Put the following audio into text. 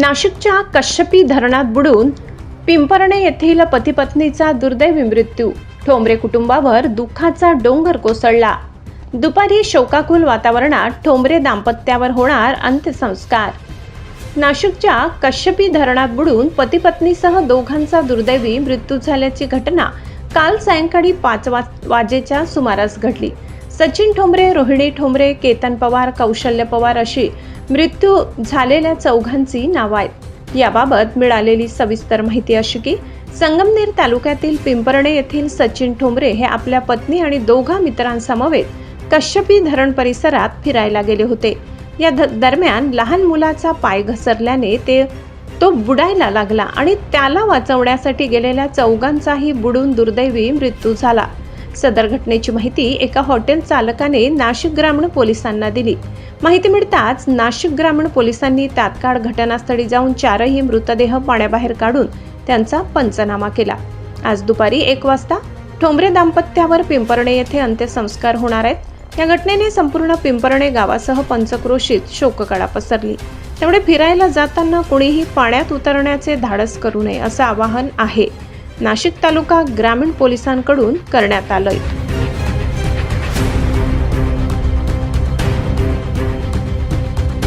नाशिकच्या कश्यपी धरणात बुडून पिंपरणे येथील पती-पत्नीचा दुर्दैवी मृत्यू. ठोंबरे कुटुंबावर दुःखाचा डोंगर कोसळला. दुपारी शोकाकुल वातावरणात ठोंबरे दाम्पत्यावर होणार अंत्यसंस्कार. नाशिकच्या कश्यपी धरणात बुडून पती-पत्नीसह दोघांचा दुर्दैवी मृत्यू झाल्याची घटना काल सायंकाळी 5 वाजेच्या सुमारास घडली. सचिन ठोंबरे, रोहिणी ठोंबरे, केतन पवार, कौशल्य पवार अशी मृत्यू झालेल्या चौघांची नावं आहेत. याबाबत मिळालेली सविस्तर माहिती अशी की संगमनेर तालुक्यातील पिंपरणे येथील सचिन ठोंबरे हे आपल्या पत्नी आणि दोघा मित्रांसमवेत कश्यपी धरण परिसरात फिरायला गेले होते. या दरम्यान लहान मुलाचा पाय घसरल्याने तो बुडायला लागला आणि त्याला वाचवण्यासाठी गेलेल्या चौघांचाही बुडून दुर्दैवी मृत्यू झाला. सदर घटनेची माहिती एका हॉटेल चालकाने नाशिक ग्रामीण पोलिसांना दिली. माहिती मिळताच नाशिक ग्रामीण पोलिसांनी तात्काळ घटनास्थळी जाऊन 4ही मृतदेह पाण्याबाहेर काढून त्यांचा पंचनामा केला. आज दुपारी 1 वाजता ठोंबरे दाम्पत्यावर पिंपरणे येथे अंत्यसंस्कार होणार आहेत. या घटनेने संपूर्ण पिंपरणे गावासह पंचक्रोशीत शोककळा पसरली. त्यामुळे फिरायला जाताना कोणीही पाण्यात उतरण्याचे धाडस करू नये असं आवाहन आहे नाशिक तालुका ग्रामीण पोलिसांकडून करण्यात आलंय.